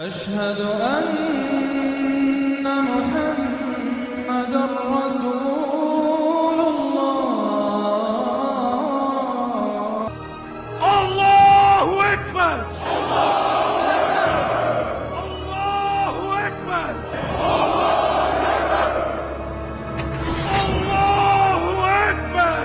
अशहदु अन्ना मुहम्मदुर रसूलुल्लाह। अल्लाहु अकबर, अल्लाहु अकबर, अल्लाहु अकबर।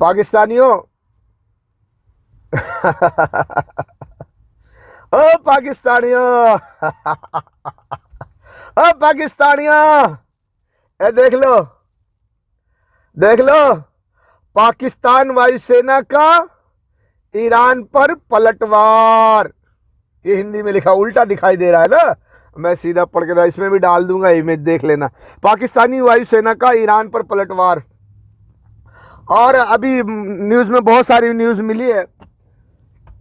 पाकिस्तानियों ओ पाकिस्तानियों ओ पाकिस्तानियों, ए देख लो पाकिस्तान वायुसेना का ईरान पर पलटवार। ये हिंदी में लिखा, उल्टा दिखाई दे रहा है ना, मैं सीधा पढ़ के इसमें भी डाल दूंगा, इमेज देख लेना। पाकिस्तानी वायुसेना का ईरान पर पलटवार। और अभी न्यूज़ में बहुत सारी न्यूज़ मिली है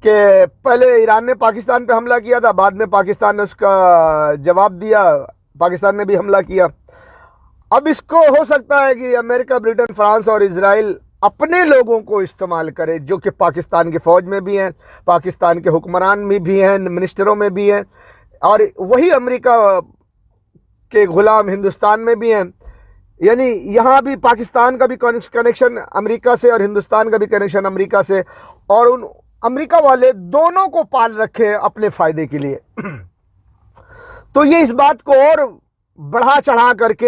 कि पहले ईरान ने पाकिस्तान पे हमला किया था, बाद में पाकिस्तान ने उसका जवाब दिया, पाकिस्तान ने भी हमला किया। अब इसको हो सकता है कि अमेरिका, ब्रिटेन, फ्रांस और इजराइल अपने लोगों को इस्तेमाल करे, जो कि पाकिस्तान की फ़ौज में भी हैं, पाकिस्तान के हुक्मरान में भी हैं, मिनिस्टरों में भी हैं, और वही अमेरिका के गुलाम हिंदुस्तान में भी हैं। यानी यहाँ भी पाकिस्तान का भी कनेक्शन अमेरिका से और हिंदुस्तान का भी कनेक्शन अमेरिका से, और उन अमेरिका वाले दोनों को पाल रखे हैं अपने फायदे के लिए। तो ये इस बात को और बढ़ा चढ़ा करके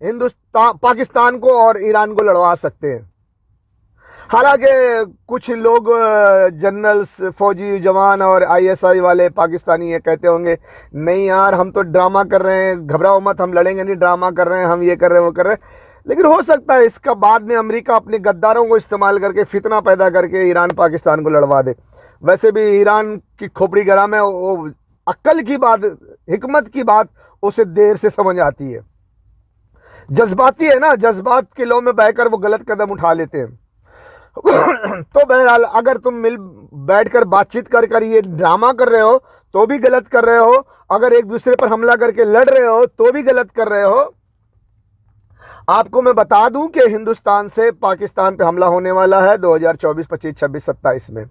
हिंदुस्तान, पाकिस्तान को और ईरान को लड़वा सकते हैं। हालांकि कुछ लोग, जनरल्स, फौजी जवान और आईएसआई वाले पाकिस्तानी ये कहते होंगे, नहीं यार हम तो ड्रामा कर रहे हैं, घबराओ मत, हम लड़ेंगे नहीं, ड्रामा कर रहे हैं, हम ये कर रहे हैं, वो कर रहे हैं। लेकिन हो सकता है इसका बाद में अमेरिका अपने गद्दारों को इस्तेमाल करके फितना पैदा करके ईरान पाकिस्तान को लड़वा दे। वैसे भी ईरान की खोपड़ी गरम है, वो अक्ल की बात, हिकमत की बात उसे देर से समझ आती है। जज्बाती है ना, जज्बात के लो में बहकर वो गलत कदम उठा लेते हैं। तो बहरहाल अगर तुम मिल बैठकर बातचीत कर ये ड्रामा कर रहे हो तो भी गलत कर रहे हो, अगर एक दूसरे पर हमला करके लड़ रहे हो तो भी गलत कर रहे हो। आपको मैं बता दूं कि हिंदुस्तान से पाकिस्तान पे हमला होने वाला है 2024, 25, 26, 27 में।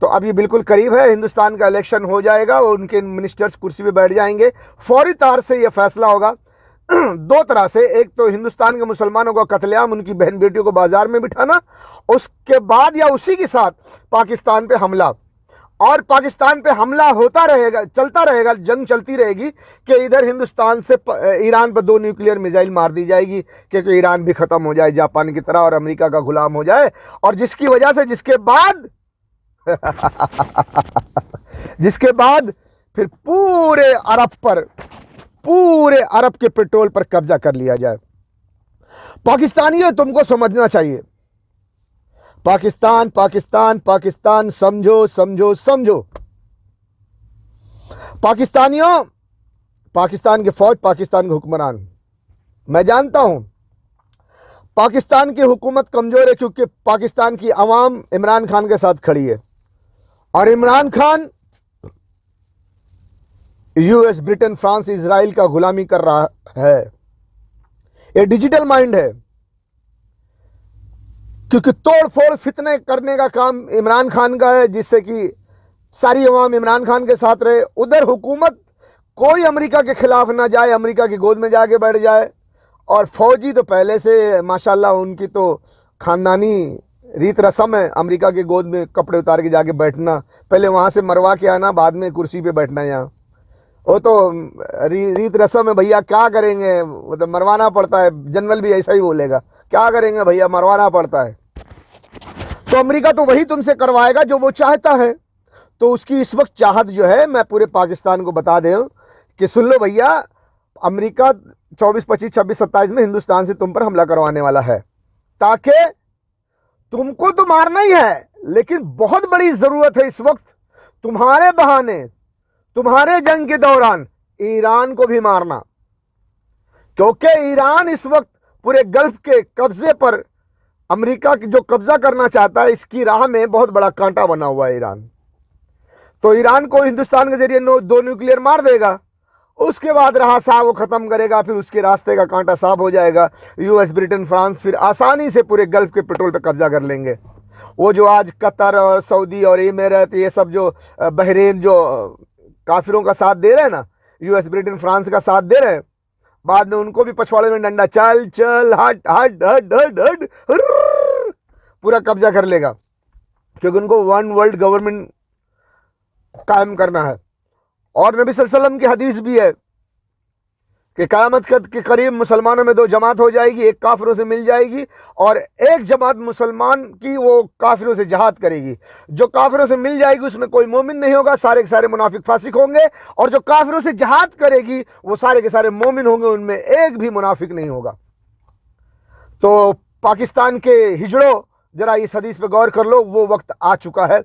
तो अब ये बिल्कुल करीब है, हिंदुस्तान का इलेक्शन हो जाएगा, उनके मिनिस्टर्स कुर्सी पे बैठ जाएंगे, फौरी तौर से ये फैसला होगा दो तरह से। एक तो हिंदुस्तान के मुसलमानों का कत्लेआम, उनकी बहन बेटियों को बाजार में बिठाना, उसके बाद या उसी के साथ पाकिस्तान पे हमला, और पाकिस्तान पे हमला होता रहेगा, चलता रहेगा, जंग चलती रहेगी कि इधर हिंदुस्तान से ईरान पर 2 न्यूक्लियर मिसाइल मार दी जाएगी, क्योंकि ईरान भी खत्म हो जाए जापान की तरह और अमेरिका का गुलाम हो जाए, और जिसकी वजह से जिसके बाद फिर पूरे अरब के पेट्रोल पर कब्जा कर लिया जाए। पाकिस्तानियों, तुमको समझना चाहिए, पाकिस्तान पाकिस्तान पाकिस्तान, समझो समझो समझो। पाकिस्तानियों, पाकिस्तान की फौज, पाकिस्तान के हुक्मरान, मैं जानता हूं पाकिस्तान की हुकूमत कमजोर है, क्योंकि पाकिस्तान की आवाम इमरान खान के साथ खड़ी है, और Imran Khan US, Britain, France, Israel का गुलामी कर रहा है। ये डिजिटल माइंड है, क्योंकि तोड़ फोड़ फितने करने का काम इमरान खान का है, जिससे कि सारी अवाम इमरान खान के साथ रहे। उधर हुकूमत कोई अमेरिका के खिलाफ ना जाए, अमेरिका की गोद में जाके बैठ जाए, और फौजी तो पहले से माशाल्लाह उनकी तो खानदानी रीत रस्म है, अमेरिका की गोद में कपड़े उतार के जाके बैठना, पहले वहां से मरवा के आना, बाद में कुर्सी पे बैठना। यहाँ वो तो रीत रस्म है भैया, क्या करेंगे, वो तो मरवाना पड़ता है। जनरल भी ऐसा ही बोलेगा, क्या करेंगे भैया, मरवाना पड़ता है। तो अमेरिका तो वही तुमसे करवाएगा जो वो चाहता है। तो उसकी इस वक्त चाहत जो है, मैं पूरे पाकिस्तान को बता दें कि सुन लो भैया, अमेरिका 24, 25, 26, 27 में हिंदुस्तान से तुम पर हमला करवाने वाला है, ताकि तुमको तो मारना ही है, लेकिन बहुत बड़ी जरूरत है इस वक्त तुम्हारे बहाने, तुम्हारे जंग के दौरान ईरान को भी मारना, क्योंकि ईरान इस वक्त पूरे गल्फ के कब्जे पर अमेरिका जो कब्जा करना चाहता है, इसकी राह में बहुत बड़ा कांटा बना हुआ है ईरान। तो ईरान को हिंदुस्तान के जरिए दो न्यूक्लियर मार देगा, उसके बाद रहा साहब वो खत्म करेगा, फिर उसके रास्ते का कांटा साफ हो जाएगा। यूएस, ब्रिटेन, फ्रांस फिर आसानी से पूरे गल्फ के पेट्रोल पे कब्जा कर लेंगे। वो जो आज कतर और सऊदी और इमारात, ये सब जो बहरीन जो काफिरों का साथ दे रहे हैं ना, यूएस, ब्रिटेन, फ्रांस का साथ दे रहे हैं, बाद में उनको भी पछवाड़े में डंडा, चल चल हट हट हट हट हट, पूरा कब्जा कर लेगा, क्योंकि उनको वन वर्ल्ड गवर्नमेंट कायम करना है। और नबी सल्लल्लाहु अलैहि वसल्लम की हदीस भी है कि क़यामत के करीब मुसलमानों में दो जमात हो जाएगी, एक काफिरों से मिल जाएगी और एक जमात मुसलमान की वो काफिरों से जहाद करेगी। जो काफिरों से मिल जाएगी उसमें कोई मोमिन नहीं होगा, सारे के सारे मुनाफिक फासिक होंगे, और जो काफिरों से जहाद करेगी वो सारे के सारे मोमिन होंगे, उनमें एक भी मुनाफिक नहीं होगा। तो पाकिस्तान के हिजड़ों, जरा इस हदीस पे गौर कर लो, वो वक्त आ चुका है।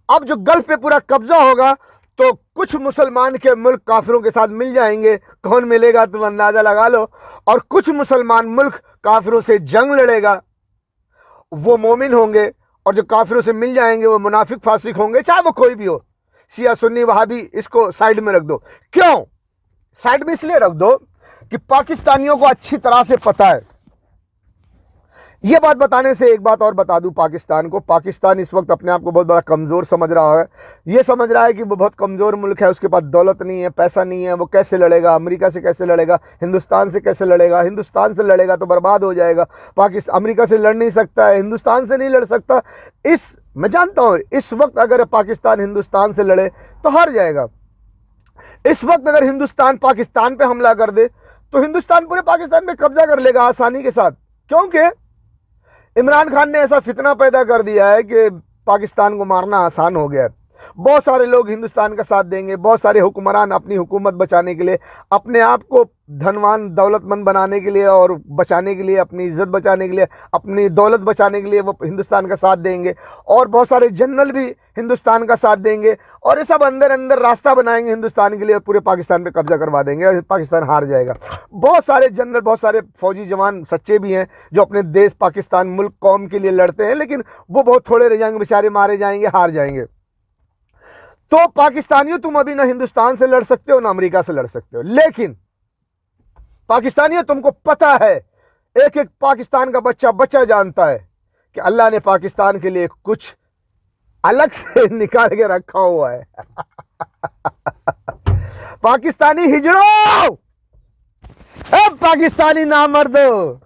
अब जो गल्फ पे पूरा कब्जा होगा तो कुछ मुसलमान के मुल्क काफिरों के साथ मिल जाएंगे, कौन मिलेगा तुम अंदाजा लगा लो, और कुछ मुसलमान मुल्क काफिरों से जंग लड़ेगा, वो मोमिन होंगे, और जो काफिरों से मिल जाएंगे वो मुनाफिक फासिक होंगे, चाहे वो कोई भी हो, शिया सुन्नी वहाबी, इसको साइड में रख दो। क्यों साइड में? इसलिए रख दो कि पाकिस्तानियों को अच्छी तरह से पता है। ये बात बताने से एक बात और बता दूं पाकिस्तान को, पाकिस्तान इस वक्त अपने आप को बहुत बड़ा कमज़ोर समझ रहा है। ये समझ रहा है कि वो बहुत कमज़ोर मुल्क है, उसके पास दौलत नहीं है, पैसा नहीं है, वो कैसे लड़ेगा, अमेरिका से कैसे लड़ेगा, हिंदुस्तान से कैसे लड़ेगा, हिंदुस्तान से लड़ेगा तो बर्बाद हो जाएगा, अमेरिका से लड़ नहीं सकता है, हिंदुस्तान से नहीं लड़ सकता। मैं जानता हूँ इस वक्त अगर पाकिस्तान हिंदुस्तान से लड़े तो हार जाएगा। इस वक्त अगर हिंदुस्तान पाकिस्तान पर हमला कर दे तो हिंदुस्तान पूरे पाकिस्तान में कब्जा कर लेगा आसानी के साथ, क्योंकि इमरान खान ने ऐसा फितना पैदा कर दिया है कि पाकिस्तान को मारना आसान हो गया है। बहुत सारे लोग हिंदुस्तान का साथ देंगे, बहुत सारे हुक्मरान अपनी हुकूमत बचाने के लिए, अपने आप को धनवान दौलतमंद बनाने के लिए और बचाने के लिए, अपनी इज्जत बचाने के लिए, अपनी दौलत बचाने के लिए वो हिंदुस्तान का साथ देंगे, और बहुत सारे जनरल भी हिंदुस्तान का साथ देंगे, और ये सब अंदर अंदर रास्ता बनाएंगे हिंदुस्तान के लिए, पूरे पाकिस्तान पे कब्जा करवा देंगे और पाकिस्तान हार जाएगा। बहुत सारे जनरल, बहुत सारे फौजी जवान सच्चे भी हैं जो अपने देश पाकिस्तान मुल्क कौम के लिए लड़ते हैं, लेकिन वो बहुत थोड़े रह जाएंगे, बेचारे मारे जाएंगे, हार जाएंगे। तो पाकिस्तानियों, तुम अभी ना हिंदुस्तान से लड़ सकते हो ना अमेरिका से लड़ सकते हो, लेकिन पाकिस्तानियों तुमको पता है, एक एक पाकिस्तान का बच्चा जानता है कि अल्लाह ने पाकिस्तान के लिए कुछ अलग से निकाल के रखा हुआ है। पाकिस्तानी हिजड़ो, पाकिस्तानी नामर्दो,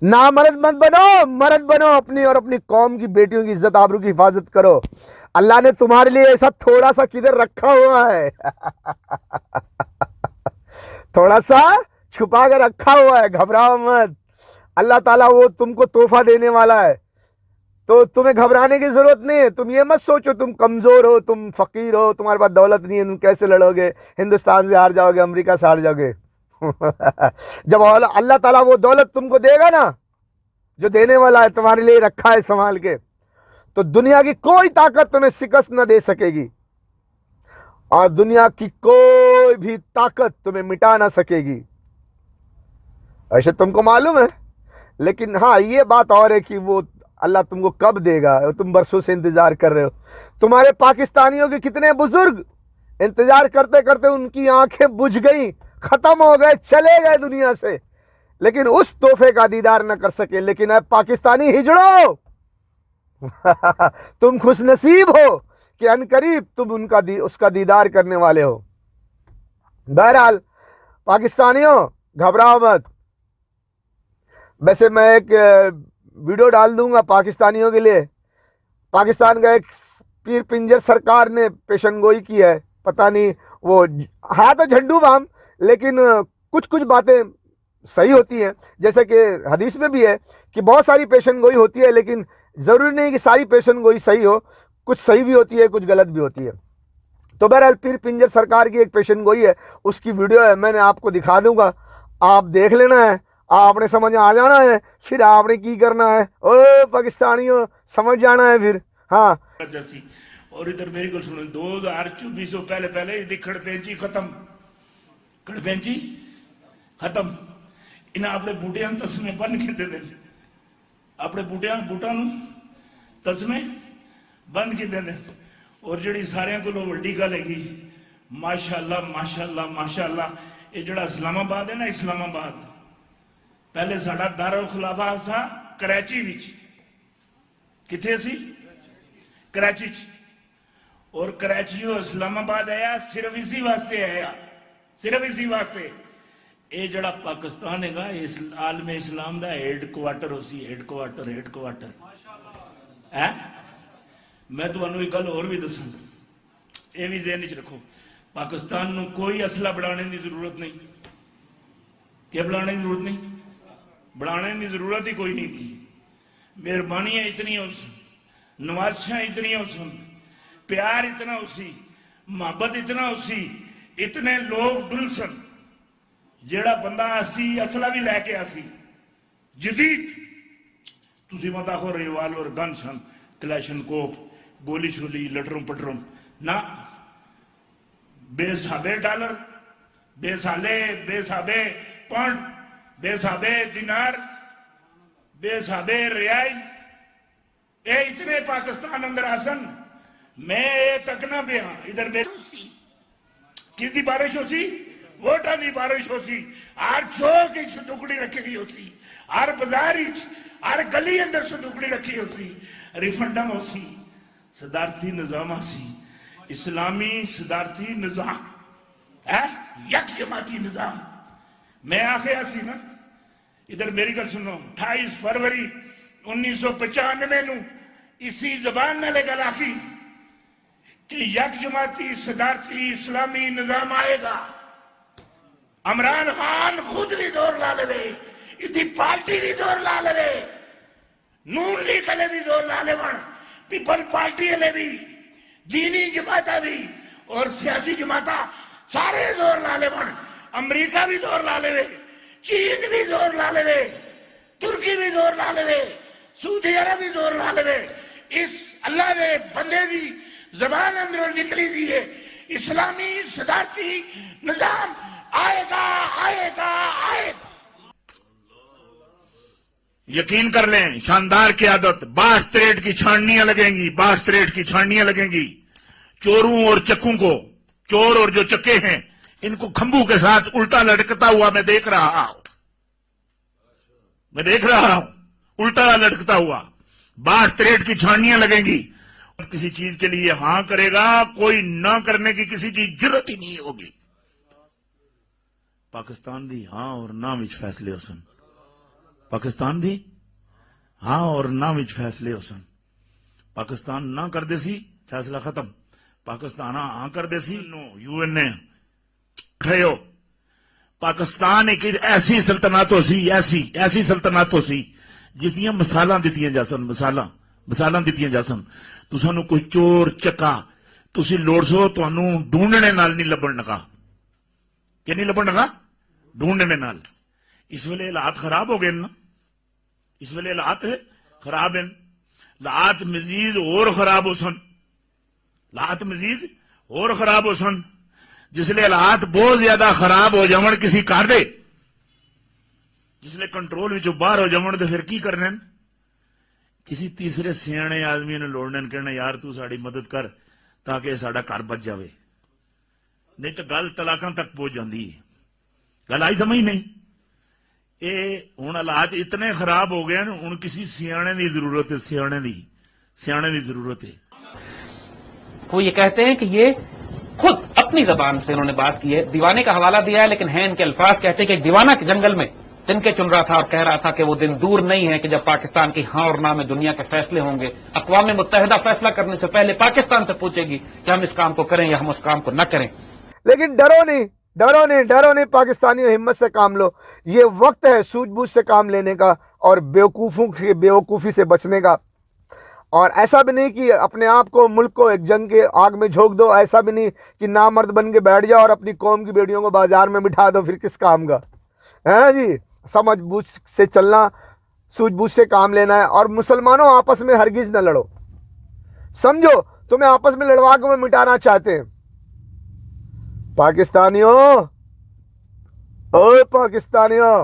नामर्द मत बनो, मर्द बनो, अपनी और अपनी कौम की बेटियों की इज्जत आबरू की हिफाजत करो। अल्लाह ने तुम्हारे लिए ऐसा थोड़ा सा किधर रखा हुआ है, थोड़ा सा छुपा कर रखा हुआ है, घबराओ मत। अल्लाह ताला वो तुमको तोहफा देने वाला है, तो तुम्हें घबराने की जरूरत नहीं है। तुम ये मत सोचो तुम कमजोर हो, तुम फकीर हो, तुम्हारे पास दौलत नहीं है, तुम कैसे लड़ोगे, हिंदुस्तान से हार जाओगे, अमेरिका से हार जाओगे। जब अल्लाह ताला वो दौलत तुमको देगा ना, जो देने वाला है, तुम्हारे लिए रखा है संभाल के, तो दुनिया की कोई ताकत तुम्हें शिकस्त न दे सकेगी, और दुनिया की कोई भी ताकत तुम्हें मिटा ना सकेगी। ऐसे तुमको मालूम है, लेकिन हाँ ये बात और है कि वो अल्लाह तुमको कब देगा, तुम बरसों से इंतजार कर रहे हो। तुम्हारे पाकिस्तानियों के कितने बुजुर्ग इंतजार करते करते उनकी आंखें बुझ गई, खत्म हो गए, चले गए दुनिया से, लेकिन उस तोहफे का दीदार न कर सके। लेकिन अब पाकिस्तानी हिजड़ो, तुम खुश नसीब हो कि अनकरीब तुम उसका दीदार करने वाले हो। बहरहाल पाकिस्तानियों घबराओ मत। वैसे मैं एक वीडियो डाल दूंगा पाकिस्तानियों के लिए। पाकिस्तान का एक पीर पिंजर सरकार ने पेशनगोई की है, पता नहीं वो है तो झंडू बाम, लेकिन कुछ कुछ बातें सही होती हैं, जैसे कि हदीस में भी है कि बहुत सारी पेशनगोई होती है, लेकिन ज़रूरी नहीं कि सारी पेशनगोई सही हो, कुछ सही भी होती है, कुछ गलत भी होती है। तो बहरहाल पीर पिंजर सरकार की एक पेशनगोई है, उसकी वीडियो है, मैंने आपको दिखा दूंगा, आप देख लेना है, आपने समझ आ जाना है, फिर आपने की करना है, ओ पाकिस्तानियों समझ जाना है फिर। हाँ जैसी और इधर मेरी को सुनो, 2024 पहले खड़पेंची खत्म, खड़पेंची खत्म, इन्हें अपने बूढ़े तस्में बन के दे दे, ਆਪਣੇ ਬੂਟਾਂ ਨੂੰ ਤਸਮੇ ਬੰਦ ਕੀਤੇ ਨੇ। ਔਰ ਜਿਹੜੀ ਸਾਰਿਆਂ ਕੋਲੋਂ ਵੱਡੀ ਗੱਲ ਹੈਗੀ, ਮਾਸ਼ਾਅੱਲਾ ਮਾਸ਼ਾਅੱਲਾ ਮਾਸ਼ਾਅੱਲਾ, ਇਹ ਜਿਹੜਾ ਇਸਲਾਮਾਬਾਦ ਹੈ ਨਾ, ਇਸਲਾਮਾਬਾਦ ਪਹਿਲੇ ਸਾਡਾ ਦਾਰੁਲ ਖਿਲਾਫਾ ਸੀ ਕਰਾਚੀ ਵਿੱਚ। ਕਿੱਥੇ ਸੀ? कराची और कराची और इस्लामाबाद आया सिर्फ इसी वास्ते आया, सिर्फ इसी वास्ते। ये जड़ा पाकिस्तान है इस आलमे इस्लाम का हेडक्वार्टर उसी हेडक्वार्टर है। मैं तुम्हें एक गल और भी दसा, ये भी ज़हन च रखो, पाकिस्तान को कोई असला बनाने की जरूरत नहीं। क्या बनाने की जरूरत नहीं? बनाने की जरूरत ही कोई नहीं की। मेहरबानियां इतनी हो, नवाजिशां इतनी हो सन, प्यार इतना उसी, मोहब्बत इतना उसी, इतने लोग डुल सन। जेड़ा बंदा असी असला भी लैके आसी जदीद, तुसी मत आखो रिवाल्वर गन सन, क्लैशनकोफ, गोली छोली, लटरों पटरों ना, बेसाबे डॉलर, बेसाबे पौंड, बेसाबे दिनार, बेसाबे रियाल, ये इतने पाकिस्तान अंदर आसन। मैं ये तकना पे हाँ इधर किसकी बारिश हो सी, वोटा की बारिश हो सी, हर चौक संदूकड़ी रखी हुई हो सी, हर बाजार हर गली अंदर संदूकड़ी रखी हो सी, रिफंडम हो सी, सदारती निजाम सी, इस्लामी सदारती निजाम है, यक जमाती निजाम। मैं आखिया सी ना, इधर मेरी गल सुनो, 28 फरवरी 1995 इसी जबान ने गल आखी कि यक जमाती सदारती इस्लामी निजाम आएगा। इमरान खान खुद भी जोर ला ले, इतनी पार्टी भी जोर ला ले, नून लीग वाले भी जोर ला ले, पीपल पार्टी वाले भी, दीनी जमाता भी और सियासी जमाता सारे जोर ला ले, अमरीका भी जोर ला ले, चीन भी जोर ला ले, तुर्की भी जोर ला ले, सऊदी अरब भी जोर ला ले। इस अल्लाह ने बंदे की जबान अंदर निकली दी है, इस्लामी सदारती निजाम आएगा आएगा आएगा। यकीन कर लें, शानदार क़यादत, 62 की छाननियां लगेंगी, 62 की छाननियां लगेंगी। चोरों और चक्कों को, चोर और जो चक्के हैं, इनको खंभू के साथ उल्टा लटकता हुआ मैं देख रहा हूं, उल्टा लटकता हुआ। 62 की छानियां लगेंगी। किसी चीज के लिए हां करेगा, कोई ना करने की किसी की जरूरत ही नहीं होगी। पाकिस्तान दी हां और ना विच फैसले हो सन, पाकिस्तान दी हां और ना विच फैसले हो सन। पाकिस्तान ना कर दे सी फैसला खत्म, पाकिस्तान हां कर दे सी नो यूएन ने खड़े हो। पाकिस्तान एक ऐसी सल्तनत हो सी, ऐसी सल्तनत हो सी जिसदियां मिसालां दित्तियां जा सन, मिसालां दित्तियां जा सन। तुसानू कोई चोर चक्का तुसी लोड़ सो तुहानू ढूंढने नाल नहीं लभण लगा, कि नहीं लभण लगा, ढूंढने नाल। इस वेले हालात खराब हो गए ना, इस वेले हालात खराब हैं, हालात मजीद और खराब हो सन, हालात मजीद और खराब हो सन। जिसले हालात बहुत ज्यादा खराब हो जावन किसी कर दे, जिसले कंट्रोल विचों बाहर हो जावन तो फिर की करने, किसी तीसरे सियाणे आदमी ने लोड़ने कहना यार तू साड़ी मदद कर ताकि साड़ा घर बच जावे, नहीं तो गल तलाकां तक पहुंच जाती है। गल आई समझ नहीं? ये हुण हालात इतने खराब हो गए हैं, हुण किसी सियाणे की जरूरत है, सियाणे की जरूरत है। वो ये कहते हैं कि ये खुद अपनी जबान से उन्होंने बात की है, दीवाने का हवाला दिया है, लेकिन है इनके अल्फाज कहते हैं कि एक दीवाना के जंगल में तिनके चुन रहा था और कह रहा था कि वो दिन दूर नहीं है कि जब पाकिस्तान की हाँ और ना में दुनिया के फैसले होंगे। अक़वाम मुत्तहिदा फैसला करने से पहले पाकिस्तान से पूछेगी कि हम इस काम को करें या हम उस काम को न करें। लेकिन डरो नहीं पाकिस्तानियों, हिम्मत से काम लो। ये वक्त है सूझबूझ से काम लेने का और बेवकूफ़ी से बचने का। और ऐसा भी नहीं कि अपने आप को, मुल्क को एक जंग के आग में झोंक दो, ऐसा भी नहीं कि नामर्द बन के बैठ जाओ और अपनी कौम की बेटियों को बाजार में बिठा दो, फिर किस काम का है जी। समझ बूझ से चलना, सूझबूझ से काम लेना है। और मुसलमानों आपस में हरगिज न लड़ो, समझो तुम्हें आपस में लड़वा के मिटाना चाहते हैं। पाकिस्तानियों, ओए पाकिस्तानियों,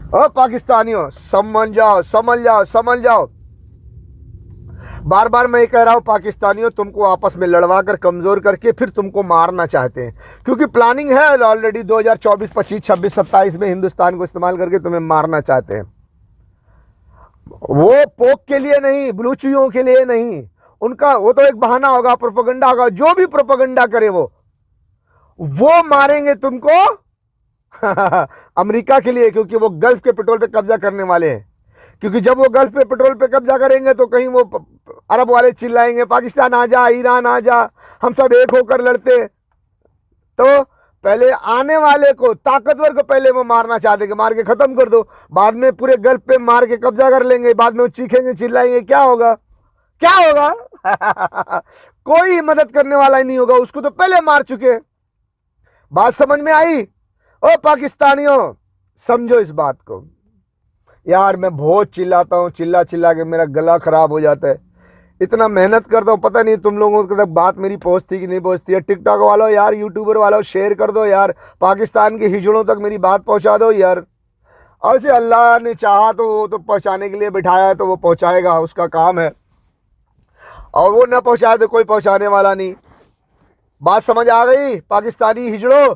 ओ पाकिस्तानियों, समझ जाओ, समझ जाओ, समझ जाओ। बार बार मैं ये कह रहा हूं, पाकिस्तानियों तुमको आपस में लड़वा कर कमजोर करके फिर तुमको मारना चाहते हैं, क्योंकि प्लानिंग है ऑलरेडी 2024, 25, 26, 27 में हिंदुस्तान को इस्तेमाल करके तुम्हें मारना चाहते हैं। वो पोक के लिए नहीं, बलूचियों के लिए नहीं, उनका वो तो एक बहाना होगा, प्रोपेगेंडा होगा। जो भी प्रोपेगेंडा करे वो मारेंगे तुमको अमेरिका के लिए, क्योंकि वो गल्फ के पेट्रोल पे कब्जा करने वाले हैं। क्योंकि जब वो गल्फ पे पेट्रोल पे कब्जा करेंगे तो कहीं वो अरब वाले चिल्लाएंगे पाकिस्तान आ जा, ईरान आ जा, हम सब एक होकर लड़ते। तो पहले आने वाले को, ताकतवर को पहले वो मारना चाहते, मार के खत्म कर दो, बाद में पूरे गल्फ पे मार के कब्जा कर लेंगे, बाद में वो चीखेंगे, चिल्लाएंगे, क्या होगा, क्या होगा कोई मदद करने वाला ही नहीं होगा, उसको तो पहले मार चुके। बात समझ में आई? ओ पाकिस्तानियों, समझो इस बात को। यार मैं बहुत चिल्लाता हूँ, चिल्ला चिल्ला के मेरा गला खराब हो जाता है, इतना मेहनत करता हूँ, पता नहीं तुम लोगों तक बात मेरी पहुँचती कि नहीं पहुँचती है। टिकटॉक वालों यार, यूट्यूबर वालों, शेयर कर दो यार, पाकिस्तान के हिजड़ों तक मेरी बात पहुँचा दो यार। और से अल्लाह ने चाहा तो वो तो पहुँचाने के लिए बिठाया है, तो वो पहुँचाएगा, उसका काम है, और वो ना पहुँचाए तो कोई पहुँचाने वाला नहीं। बात समझ आ गई? पाकिस्तानी हिजड़ों,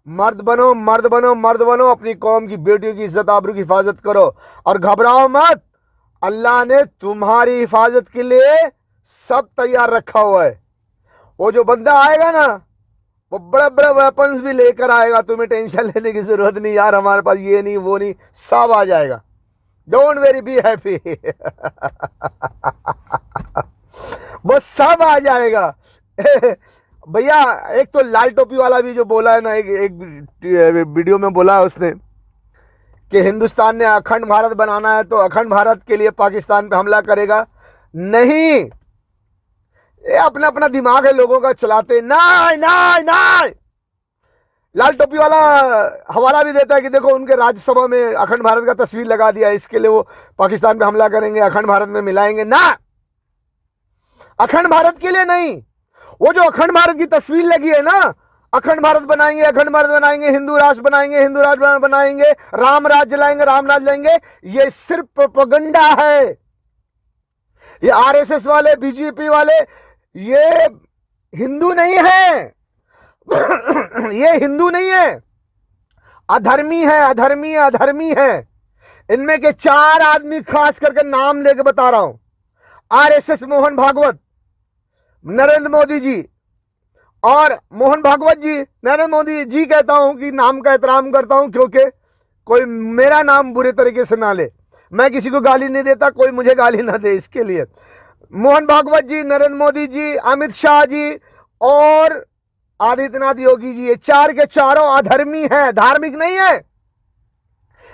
मर्द बनो, मर्द बनो, मर्द बनो, अपनी कौम की बेटियों की इज्जत आबरू की हिफाजत करो, और घबराओ मत, अल्लाह ने तुम्हारी हिफाजत के लिए सब तैयार रखा हुआ है। वो जो बंदा आएगा ना, वो बड़े बड़े वेपन्स भी लेकर आएगा, तुम्हें टेंशन लेने की जरूरत नहीं यार, हमारे पास ये नहीं वो नहीं, सब आ जाएगा। डोंट वेरी, बी हैप्पी वो सब आ जाएगा भैया। एक तो लाल टोपी वाला भी जो बोला है ना, एक वीडियो में बोला है उसने कि हिंदुस्तान ने अखंड भारत बनाना है तो अखंड भारत के लिए पाकिस्तान पे हमला करेगा। नहीं, ये अपना अपना दिमाग है लोगों का चलाते। नहीं नहीं नहीं, लाल टोपी वाला हवाला भी देता है कि देखो उनके राज्यसभा में अखंड भारत का तस्वीर लगा दिया, इसके लिए वो पाकिस्तान पे हमला करेंगे, अखंड भारत में मिलाएंगे ना। अखंड भारत के लिए नहीं, वो जो अखंड भारत की तस्वीर लगी है ना, अखंड भारत बनाएंगे, अखंड भारत बनाएंगे, हिंदू राष्ट्र बनाएंगे, हिंदू राष्ट्र बनाएंगे, राम राज्य लाएंगे, राम राज्य लाएंगे, ये सिर्फ प्रोपेगेंडा है। ये आरएसएस वाले, बीजेपी वाले, ये हिंदू नहीं है ये हिंदू नहीं है, अधर्मी है, अधर्मी है, अधर्मी है। इनमें के 4 आदमी खास करके नाम लेके बता रहा हूं, आरएसएस मोहन भागवत, नरेंद्र मोदी जी, और मोहन भागवत जी, नरेंद्र मोदी जी कहता हूं कि नाम का एहतराम करता हूं, क्योंकि कोई मेरा नाम बुरे तरीके से ना ले, मैं किसी को गाली नहीं देता, कोई मुझे गाली ना दे, इसके लिए मोहन भागवत जी, नरेंद्र मोदी जी, अमित शाह जी और आदित्यनाथ योगी जी, ये 4 के चारों अधर्मी हैं, धार्मिक नहीं है।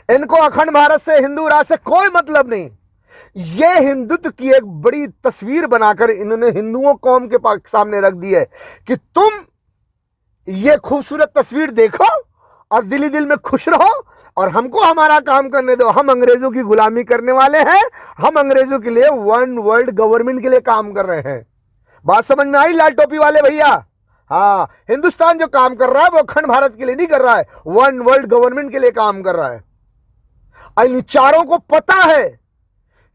इनको अखंड भारत से, हिंदू राष्ट्र से कोई मतलब नहीं। ये हिंदुत्व की एक बड़ी तस्वीर बनाकर इन्होंने हिंदुओं कौम के सामने रख दी है कि तुम ये खूबसूरत तस्वीर देखो और दिली दिल में खुश रहो, और हमको हमारा काम करने दो। हम अंग्रेजों की गुलामी करने वाले हैं, हम अंग्रेजों के लिए वन वर्ल्ड गवर्नमेंट के लिए काम कर रहे हैं। बात समझ में आई लाल टोपी वाले भैया? हाँ, हिंदुस्तान जो काम कर रहा है वो अखंड भारत के लिए नहीं कर रहा है, वन वर्ल्ड गवर्नमेंट के लिए काम कर रहा है। और इन चारों को पता है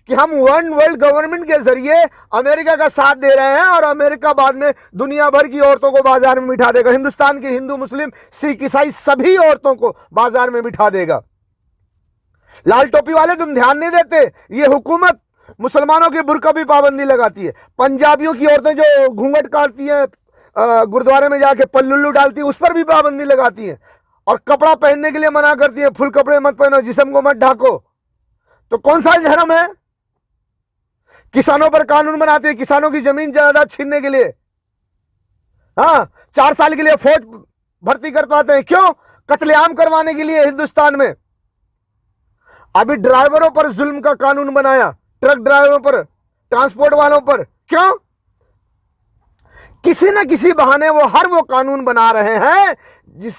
कि हम वन वर्ल्ड गवर्नमेंट के जरिए अमेरिका का साथ दे रहे हैं, और अमेरिका बाद में दुनिया भर की औरतों को बाजार में बिठा देगा, हिंदुस्तान के हिंदू, मुस्लिम, सिख, ईसाई सभी औरतों को बाजार में बिठा देगा। लाल टोपी वाले तुम ध्यान नहीं देते, ये हुकूमत मुसलमानों के बुर्का भी पाबंदी लगाती है, पंजाबियों की औरतें जो घूंघट काटती हैं, गुरुद्वारे में जाके पल्लू डालती है, उस पर भी पाबंदी लगाती है, और कपड़ा पहनने के लिए मना करती है, फुल कपड़े मत पहनो, जिस्म को मत ढाको। तो कौन सा धर्म है? किसानों पर कानून बनाते हैं, किसानों की जमीन जायदाद छीनने के लिए। हाँ, 4 साल के लिए फौज भर्ती करवाते हैं, क्यों? कत्लेआम करवाने के लिए हिंदुस्तान में। अभी ड्राइवरों पर जुल्म का कानून बनाया, ट्रक ड्राइवरों पर, ट्रांसपोर्ट वालों पर, क्यों? किसी न किसी बहाने वो हर वो कानून बना रहे हैं जिस